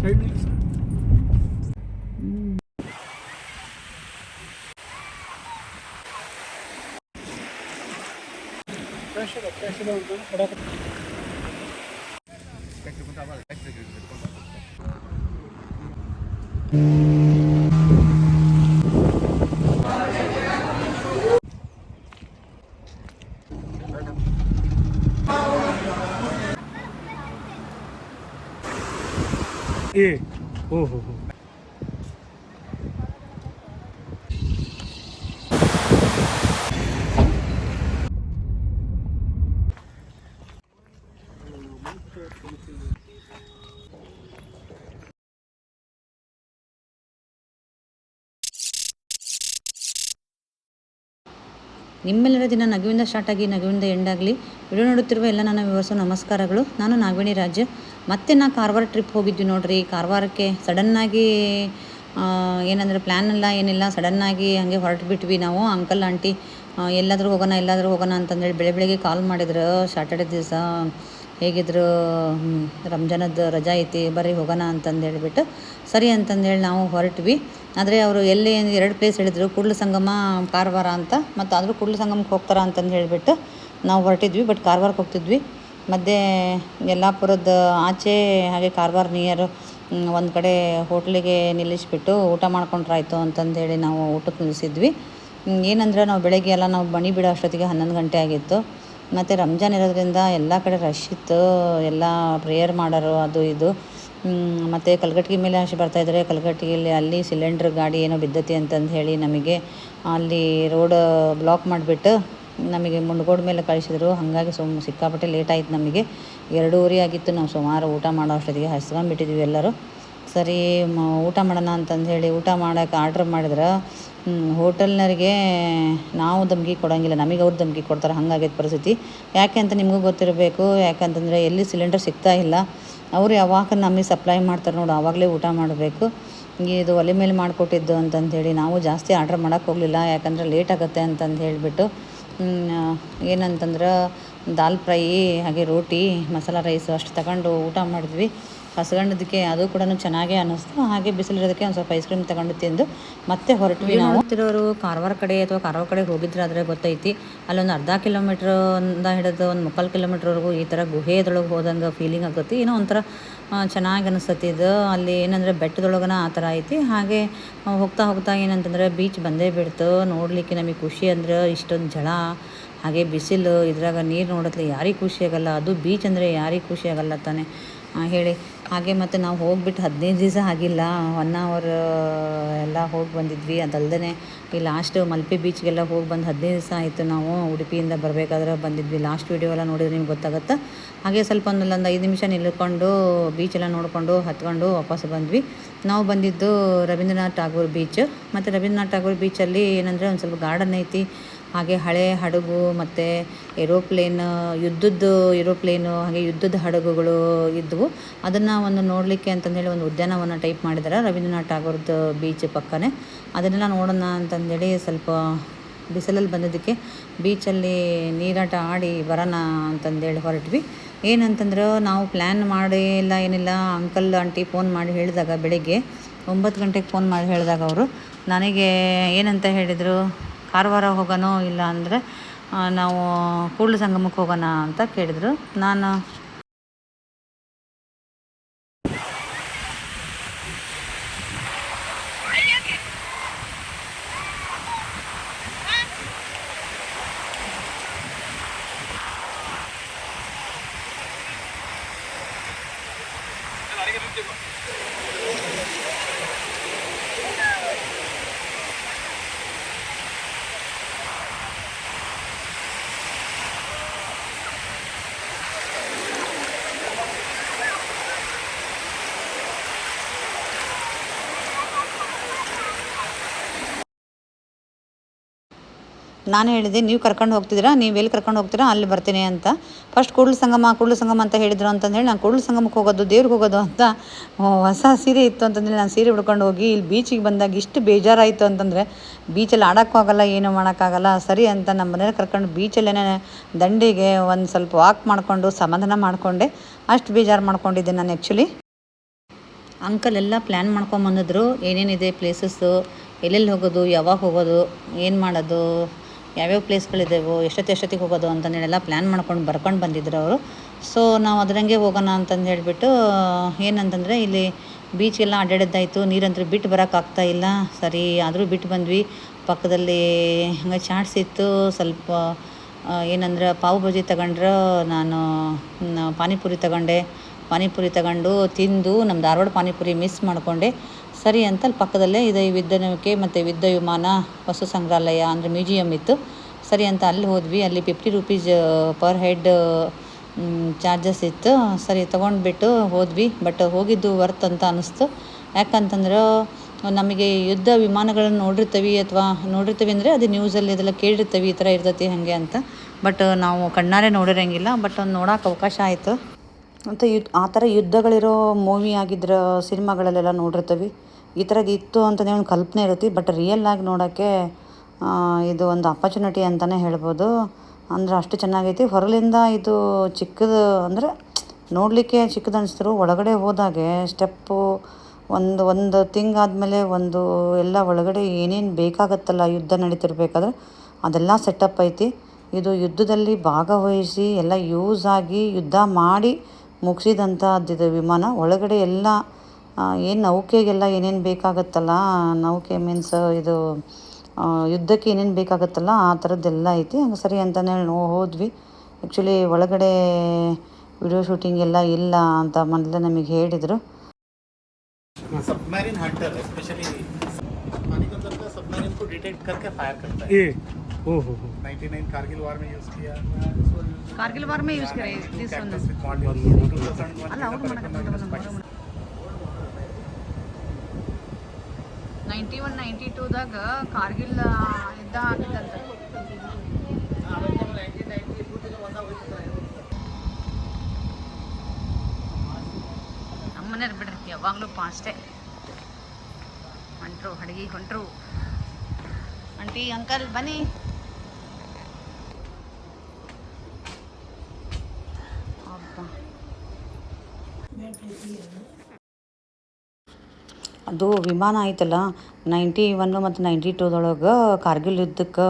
Side ए हो हो हो ನಿಮ್ಮೆಲ್ಲರ ದಿನ ನಗುವಿಂದ ಸ್ಟಾರ್ಟ್ ಆಗಿ ನಗುವಿಂದ ಎಂಡಾಗಲಿ. ವಿಡಿಯೋ ನೋಡುತ್ತಿರುವ ಎಲ್ಲ ನನ್ನ ವ್ಯೂವರ್ಸು ನಮಸ್ಕಾರಗಳು. ನಾನು ನಾಗವೇಣಿ ರಾಜ್. ಮತ್ತೆ ನಾ ಕಾರವಾರ ಟ್ರಿಪ್ ಹೋಗಿದ್ವಿ ನೋಡ್ರಿ. ಕಾರವಾರಕ್ಕೆ ಸಡನ್ನಾಗಿ ಏನಂದರೆ ಪ್ಲ್ಯಾನ್ ಎಲ್ಲ ಏನಿಲ್ಲ, ಸಡನ್ನಾಗಿ ಹಾಗೆ ಹೊರಟುಬಿಟ್ವಿ ನಾವು. ಅಂಕಲ್ ಆಂಟಿ ಎಲ್ಲಾದರೂ ಹೋಗೋಣ ಅಂತಂದೇಳಿ ಬೆಳಗ್ಗೆ ಕಾಲ್ ಮಾಡಿದ್ರು. ಸ್ಯಾಟರ್ಡೆ ದಿವಸ ಹೇಗಿದ್ರು, ರಂಜಾನದ ರಜಾ ಐತಿ ಬರ್ರಿ ಹೋಗೋಣ ಅಂತಂದು ಹೇಳಿಬಿಟ್ಟು ಸರಿ ಅಂತಂದೇಳಿ ನಾವು ಹೊರಟ್ವಿ. ಆದರೆ ಅವರು ಎಲ್ಲಿ 2 ಪ್ಲೇಸ್ ಹೇಳಿದರು, ಕೂಡಲ ಸಂಗಮ, ಕಾರವಾರ ಅಂತ. ಮತ್ತು ಆದರೂ ಕೂಡಲ ಸಂಗಮಕ್ಕೆ ಹೋಗ್ತಾರ ಅಂತಂದು ಹೇಳಿಬಿಟ್ಟು ನಾವು ಹೊರಟಿದ್ವಿ. ಬಟ್ ಕಾರವಾರಕ್ಕೆ ಹೋಗ್ತಿದ್ವಿ. ಮಧ್ಯೆ ಯಲ್ಲಾಪುರದ ಆಚೆ ಹಾಗೆ ಕಾರವಾರ ನಿಯರ್ ಒಂದು ಕಡೆ ಹೋಟ್ಲಿಗೆ ನಿಲ್ಲಿಸಿಬಿಟ್ಟು ಊಟ ಮಾಡ್ಕೊಂಡ್ರಾಯ್ತು ಅಂತಂದೇಳಿ ನಾವು ಊಟಕ್ಕೆ ನಿಲ್ಲಿಸಿದ್ವಿ. ಏನಂದ್ರೆ ನಾವು ಬೆಳಗ್ಗೆ ಎಲ್ಲ ನಾವು ಬಣಿ ಬಿಡೋ ಅಷ್ಟೊತ್ತಿಗೆ 11 ಗಂಟೆ ಆಗಿತ್ತು. ಮತ್ತು ರಂಜಾನ್ ಇರೋದ್ರಿಂದ ಎಲ್ಲ ಕಡೆ ರಶ್ ಇತ್ತು. ಎಲ್ಲ ಪ್ರೇಯರ್ ಮಾಡೋರು ಅದು ಇದು. ಮತ್ತು ಕಲ್ಗಟ್ಟಿಗೆ ಮೇಲೆ ಅಷ್ಟು ಬರ್ತಾಯಿದ್ದಾರೆ. ಕಲ್ಗಟ್ಟಿಗೆಯಲ್ಲಿ ಅಲ್ಲಿ ಸಿಲಿಂಡ್ರ್ ಗಾಡಿ ಏನೋ ಬಿದ್ದತಿ ಅಂತಂದು ಹೇಳಿ ನಮಗೆ ಅಲ್ಲಿ ರೋಡ್ ಬ್ಲಾಕ್ ಮಾಡಿಬಿಟ್ಟು ನಮಗೆ ಮುಂಡಗೋಡ ಮೇಲೆ ಕಳಿಸಿದ್ರು. ಹಾಗಾಗಿ ಸಿಕ್ಕಾಪಟ್ಟೆ ಲೇಟ್ ಆಯಿತು ನಮಗೆ. 2:30 ಆಗಿತ್ತು. ನಾವು ಸುಮಾರು ಊಟ ಮಾಡೋ ಅಷ್ಟೊತ್ತಿಗೆ ಹಸ್ಕೊಂಡ್ಬಿಟ್ಟಿದ್ವಿ ಎಲ್ಲರೂ. ಸರಿ ಊಟ ಮಾಡೋಣ ಅಂತಂದು ಹೇಳಿ ಊಟ ಮಾಡೋಕೆ ಆರ್ಡ್ರ್ ಮಾಡಿದ್ರೆ ಹೋಟೆಲ್ನವ್ರಿಗೆ ನಾವು ಧಮ್ಕಿ ಕೊಡೋಂಗಿಲ್ಲ, ನಮಗೆ ಅವ್ರು ಧಮ್ಕಿ ಕೊಡ್ತಾರೆ. ಹಾಗಾಗೈತೆ ಪರಿಸ್ಥಿತಿ. ಯಾಕೆ ಅಂತ ನಿಮಗೂ ಗೊತ್ತಿರಬೇಕು. ಯಾಕಂತಂದರೆ ಎಲ್ಲಿ ಸಿಲಿಂಡರ್ ಸಿಗ್ತಾ ಇಲ್ಲ. ಅವರು ಯಾವಾಗ ನಮಗೆ ಸಪ್ಲೈ ಮಾಡ್ತಾರೆ ನೋಡಿ ಆವಾಗಲೇ ಊಟ ಮಾಡಬೇಕು. ಇದು ಒಲೆ ಮೇಲೆ ಮಾಡಿಕೊಟ್ಟಿದ್ದು ಅಂತಂದೇಳಿ ನಾವು ಜಾಸ್ತಿ ಆರ್ಡ್ರ್ ಮಾಡೋಕ್ಕೆ ಹೋಗಲಿಲ್ಲ. ಯಾಕಂದರೆ ಲೇಟ್ ಆಗುತ್ತೆ ಅಂತಂದು ಹೇಳಿಬಿಟ್ಟು ಏನಂತಂದ್ರೆ ದಾಲ್ ಫ್ರೈ ಹಾಗೆ ರೋಟಿ ಮಸಾಲ ರೈಸು ಅಷ್ಟು ತಗೊಂಡು ಊಟ ಮಾಡಿದ್ವಿ. ಹಸ್ಕೊಂಡದಕ್ಕೆ ಅದು ಕೂಡ ಚೆನ್ನಾಗೇ ಅನ್ನಿಸ್ತು. ಹಾಗೆ ಬಿಸಿಲಿರೋದಕ್ಕೆ ಒಂದು ಸ್ವಲ್ಪ ಐಸ್ ಕ್ರೀಮ್ ತಗೊಂಡು ತಿಂದು ಮತ್ತೆ ಹೊರಟ್ವಿ. ನಾವು ಹೋಗ್ತಿರೋರು ಕಾರವಾರ ಕಡೆ ಅಥವಾ ಕಾರವಾರ ಕಡೆ ಹೋಗಿದ್ರೆ ಆದರೆ ಗೊತ್ತೈತಿ. ಅಲ್ಲೊಂದು ಅರ್ಧ ಕಿಲೋಮೀಟ್ರಿಂದ ಹಿಡಿದು ಒಂದು 3/4 ಕಿಲೋಮೀಟ್ರ್ವರೆಗೂ ಈ ಥರ ಗುಹೆದೊಳಗೆ ಹೋದಂಗೆ ಫೀಲಿಂಗ್ ಆಗುತ್ತೆ. ಏನೋ ಒಂಥರ ಚೆನ್ನಾಗಿ ಅನಿಸ್ತತಿ ಇದು. ಅಲ್ಲಿ ಏನಂದರೆ ಬೆಟ್ಟದೊಳಗನ ಆ ಥರ ಐತಿ. ಹಾಗೆ ಹೋಗ್ತಾ ಏನಂತಂದರೆ ಬೀಚ್ ಬಂದೇ ಬಿಡ್ತು. ನೋಡಲಿಕ್ಕೆ ನಮಗೆ ಖುಷಿ ಅಂದ್ರೆ ಇಷ್ಟೊಂದು ಜಳ ಹಾಗೆ ಬಿಸಿಲು, ಇದ್ರಾಗ ನೀರು ನೋಡತ್ಲೆ ಯಾರಿಗೆ ಖುಷಿ ಆಗಲ್ಲ. ಅದು ಬೀಚ್ ಅಂದರೆ ಯಾರಿಗೆ ಖುಷಿ ಆಗಲ್ಲ ತಾನೆ ಹೇಳಿ. ಹಾಗೆ ಮತ್ತು ನಾವು ಹೋಗ್ಬಿಟ್ಟು 15 ದಿವಸ ಆಗಿಲ್ಲ, 1 ಅವರ್ ಎಲ್ಲ ಹೋಗಿ ಬಂದಿದ್ವಿ. ಅದಲ್ಲದೆ ಈ ಲಾಸ್ಟ್ ಮಲ್ಪೆ ಬೀಚ್ಗೆಲ್ಲ ಹೋಗಿ ಬಂದು 15 ದಿವಸ ಆಯಿತು. ನಾವು ಉಡುಪಿಯಿಂದ ಬರಬೇಕಾದ್ರೆ ಬಂದಿದ್ವಿ. ಲಾಸ್ಟ್ ವೀಡಿಯೋ ಎಲ್ಲ ನೋಡಿದ್ರೆ ನಿಮ್ಗೆ ಗೊತ್ತಾಗುತ್ತೆ. ಹಾಗೆ ಸ್ವಲ್ಪ ಒಂದು 5 ನಿಮಿಷ ನಿಲ್ಕೊಂಡು ಬೀಚೆಲ್ಲ ನೋಡಿಕೊಂಡು ಹತ್ಕೊಂಡು ವಾಪಸ್ ಬಂದ್ವಿ. ನಾವು ಬಂದಿದ್ದು ರವೀಂದ್ರನಾಥ್ ಟಾಗೋರ್ ಬೀಚ್. ಮತ್ತು ರವೀಂದ್ರನಾಥ್ ಟಾಗೋರ್ ಬೀಚಲ್ಲಿ ಏನಂದರೆ ಒಂದು ಸ್ವಲ್ಪ ಗಾರ್ಡನ್ ಐತಿ. ಹಾಗೆ ಹಳೆ ಹಡಗು ಮತ್ತು ಯುದ್ಧದ ಏರೋಪ್ಲೇನು ಹಾಗೆ ಯುದ್ಧದ ಹಡಗುಗಳು ಇದ್ದವು. ಅದನ್ನು ಒಂದು ನೋಡಲಿಕ್ಕೆ ಅಂತಂದೇಳಿ ಒಂದು ಉದ್ಯಾನವನ ಟೈಪ್ ಮಾಡಿದ್ದಾರೆ ರವೀಂದ್ರನಾಥ್ ಟಾಗೋರ್ದು ಬೀಚ್ ಪಕ್ಕನೇ. ಅದನ್ನೆಲ್ಲ ನೋಡೋಣ ಅಂತಂದೇಳಿ ಸ್ವಲ್ಪ ಬಿಸಿಲಲ್ಲಿ ಬಂದಿದ್ದಕ್ಕೆ ಬೀಚಲ್ಲಿ ನೀರಾಟ ಆಡಿ ಬರೋಣ ಅಂತಂದೇಳಿ ಹೊರಟ್ವಿ. ಏನಂತಂದ್ರೆ ನಾವು ಪ್ಲ್ಯಾನ್ ಮಾಡಿಲ್ಲ ಏನಿಲ್ಲ. ಅಂಕಲ್ ಆಂಟಿ ಫೋನ್ ಮಾಡಿ ಹೇಳಿದಾಗ ಬೆಳಿಗ್ಗೆ 9 ಗಂಟೆಗೆ ಫೋನ್ ಮಾಡಿ ಹೇಳಿದಾಗ ಅವರು ನನಗೆ ಏನಂತ ಹೇಳಿದರು, ಕಾರವಾರ ಹೋಗೋಣ ಇಲ್ಲ ಅಂದರೆ ನಾವು ಕೂಡಲ ಸಂಗಮಕ್ಕೆ ಹೋಗೋಣ ಅಂತ ಕೇಳಿದರು. ನಾನು ನಾನು ಹೇಳಿದೆ, ನೀವು ಕರ್ಕೊಂಡು ಹೋಗ್ತಿದ್ದೀರಾ, ನೀವು ಎಲ್ಲಿ ಕರ್ಕೊಂಡು ಹೋಗ್ತೀರಾ ಅಲ್ಲಿ ಬರ್ತೀನಿ ಅಂತ. ಫಸ್ಟ್ ಕೂಡಲ ಸಂಗಮ ಅಂತ ಹೇಳಿದ್ರು ಅಂತಂದೇಳಿ ನಾನು ಕೂಡಲ ಸಂಗಮಕ್ಕೆ ಹೋಗೋದು, ದೇವ್ರಿಗೆ ಹೋಗೋದು ಅಂತ ಹೊಸ ಸೀರೆ ಇತ್ತು ಅಂತಂದೇಳಿ ನಾನು ಸೀರೆ ಉಡ್ಕೊಂಡು ಹೋಗಿ ಇಲ್ಲಿ ಬೀಚಿಗೆ ಬಂದಾಗ ಇಷ್ಟು ಬೇಜಾರಾಯಿತು ಅಂತಂದರೆ ಬೀಚಲ್ಲಿ ಆಡೋಕ್ಕೂ ಆಗೋಲ್ಲ, ಏನೂ ಮಾಡೋಕ್ಕಾಗಲ್ಲ. ಸರಿ ಅಂತ ನಮ್ಮ ಮನೇಲಿ ಕರ್ಕೊಂಡು ಬೀಚಲ್ಲೇ ದಂಡಿಗೆ ಒಂದು ಸ್ವಲ್ಪ ವಾಕ್ ಮಾಡಿಕೊಂಡು ಸಮಾಧಾನ ಮಾಡಿಕೊಂಡೆ. ಅಷ್ಟು ಬೇಜಾರು ಮಾಡ್ಕೊಂಡಿದ್ದೆ ನಾನು ಆ್ಯಕ್ಚುಲಿ. ಅಂಕಲ್ ಎಲ್ಲ ಪ್ಲ್ಯಾನ್ ಮಾಡ್ಕೊಂಬಂದಿದ್ರು, ಏನೇನಿದೆ ಪ್ಲೇಸಸ್ಸು, ಎಲ್ಲೆಲ್ಲಿ ಹೋಗೋದು, ಯಾವಾಗ ಹೋಗೋದು, ಏನು ಮಾಡೋದು, ಯಾವ್ಯಾವ ಪ್ಲೇಸ್ಗಳಿದ್ದಾವೋ, ಎಷ್ಟೊತ್ತಿಗೆ ಹೋಗೋದು ಅಂತಂದೇಳೆಲ್ಲ ಪ್ಲ್ಯಾನ್ ಮಾಡ್ಕೊಂಡು ಬರ್ಕೊಂಡು ಬಂದಿದ್ರು ಅವರು. ಸೊ ನಾವು ಅದರಂಗೆ ಹೋಗೋಣ ಅಂತಂದು ಹೇಳಿಬಿಟ್ಟು ಏನಂತಂದರೆ ಇಲ್ಲಿ ಬೀಚ್ಗೆಲ್ಲ ಅಡ್ಡಾಡಿದ್ದಾಯಿತು, ನೀರಂತೂ ಬಿಟ್ಟು ಬರೋಕ್ಕಾಗ್ತಾ ಇಲ್ಲ. ಸರಿ ಆದರೂ ಬಿಟ್ಟು ಬಂದ್ವಿ. ಪಕ್ಕದಲ್ಲಿ ಹಂಗೆ ಚಾಟ್ಸ್ ಇತ್ತು, ಸ್ವಲ್ಪ ಏನಂದ್ರೆ ಪಾವ್ ಭಾಜಿ ತಗೊಂಡ್ರೆ, ನಾನು ಪಾನಿಪುರಿ ತಗೊಂಡು ತಿಂದು ನಮ್ಮ ಧಾರವಾಡ ಪಾನಿಪುರಿ ಮಿಸ್ ಮಾಡಿಕೊಂಡೆ. ಸರಿ ಅಂತ ಅಲ್ಲಿ ಪಕ್ಕದಲ್ಲೇ ಇದೆ ಯುದ್ಧ ನೌಕೆ ಮತ್ತು ಯುದ್ಧ ವಿಮಾನ ವಸ್ತು ಸಂಗ್ರಹಾಲಯ ಅಂದರೆ ಮ್ಯೂಸಿಯಮ್ ಇತ್ತು. ಸರಿ ಅಂತ ಅಲ್ಲಿ ಹೋದ್ವಿ. ಅಲ್ಲಿ 50 ರೂಪೀಸ್ ಪರ್ ಹೆಡ್ ಚಾರ್ಜಸ್ ಇತ್ತು. ಸರಿ ತೊಗೊಂಡ್ಬಿಟ್ಟು ಹೋದ್ವಿ. ಬಟ್ ಹೋಗಿದ್ದು ವರ್ತ್ ಅಂತ ಅನ್ನಿಸ್ತು. ಯಾಕಂತಂದ್ರೆ ನಮಗೆ ಯುದ್ಧ ವಿಮಾನಗಳನ್ನು ನೋಡಿರ್ತೀವಿ ಅಂದರೆ ಅದು ನ್ಯೂಸಲ್ಲಿ ಅದೆಲ್ಲ ಕೇಳಿರ್ತೀವಿ, ಈ ಥರ ಇರ್ತೈತಿ ಹಾಗೆ ಅಂತ. ಬಟ್ ನಾವು ಕಣ್ಣಾರೆ ನೋಡಿರೋಂಗಿಲ್ಲ. ಬಟ್ ಒಂದು ನೋಡೋಕೆ ಅವಕಾಶ ಆಯಿತು. ಮತ್ತು ಆ ಥರ ಯುದ್ಧಗಳಿರೋ ಮೂವಿ ಆಗಿದ್ರೆ ಸಿನಿಮಾಗಳಲ್ಲೆಲ್ಲ ನೋಡಿರ್ತೀವಿ. ಈ ಥರದ್ದು ಇತ್ತು ಅಂತಲೇ ಒಂದು ಕಲ್ಪನೆ ಇರುತ್ತೆ. ಬಟ್ ರಿಯಲ್ಲಾಗಿ ನೋಡೋಕ್ಕೆ ಇದು ಒಂದು ಅಪರ್ಚುನಿಟಿ ಅಂತಲೇ ಹೇಳ್ಬೋದು. ಅಂದರೆ ಅಷ್ಟು ಚೆನ್ನಾಗೈತಿ. ಹೊರಲಿಂದ ಇದು ಚಿಕ್ಕದು ಅಂದರೆ ನೋಡಲಿಕ್ಕೆ ಚಿಕ್ಕದು ಅನಿಸಿದ್ರು, ಒಳಗಡೆ ಹೋದಾಗೆ ಸ್ಟೆಪ್ಪು ಒಂದು ತಿಂಗಾದಮೇಲೆ ಎಲ್ಲ ಒಳಗಡೆ ಏನೇನು ಬೇಕಾಗತ್ತಲ್ಲ ಯುದ್ಧ ನಡೀತಿರ್ಬೇಕಾದ್ರೆ ಅದೆಲ್ಲ ಸೆಟಪ್ ಐತಿ. ಇದು ಯುದ್ಧದಲ್ಲಿ ಭಾಗವಹಿಸಿ ಎಲ್ಲ ಯೂಸ್ ಆಗಿ ಯುದ್ಧ ಮಾಡಿ ಮುಗಿಸಿದಂಥದ್ದು ವಿಮಾನ. ಒಳಗಡೆ ಎಲ್ಲ ಏನು ನೌಕೆಗೆಲ್ಲ ಏನೇನು ಬೇಕಾಗತ್ತಲ್ಲ, ನೌಕೆ ಮೀನ್ಸ್ ಇದು ಯುದ್ಧಕ್ಕೆ ಏನೇನು ಬೇಕಾಗತ್ತಲ್ಲ ಆ ಥರದ್ದೆಲ್ಲ ಐತಿ. ಹಂಗೆ ಸರಿ ಅಂತಲೇ ಹೋದ್ವಿ. ಆ್ಯಕ್ಚುಲಿ ಒಳಗಡೆ ವಿಡಿಯೋ ಶೂಟಿಂಗ್ ಎಲ್ಲ ಇಲ್ಲ ಅಂತ ಮೊದಲೇ ನಮಗೆ ಹೇಳಿದರು. सबमरीन हंटर स्पेशली पानी के अंदर का सबमरीन को डिटेक्ट करके फायर करता है। ये हो 99 कारगिल वार में यूज किया, ಕಾರ್ಗಿಲ್ ವಾರ್ ಮೇ ಯೂಸ್ करे दिस वन ಅಲ್ಲ ಅವರು ಮಾಡಕತ್ತಾರ 91 92 ದಾಗ ಕಾರ್ಗಿಲ್ ಯುದ್ಧ ಆಗಿತ್ತಂತ. ನಮ್ಮನೆ ಬಿಡ್ರಿ ಯಾವಾಗಲೂ ಪಾಸ್ಟೇ ಹೊಂಟ್ರು ಆಂಟಿ ಅಂಕಲ್ ಬನ್ನಿ. ಅದು ವಿಮಾನ ಐತಲ್ಲ 91 ಮತ್ತು 92 ಕಾರ್ಗಿಲ್ ಯುದ್ಧಕ್ಕೆ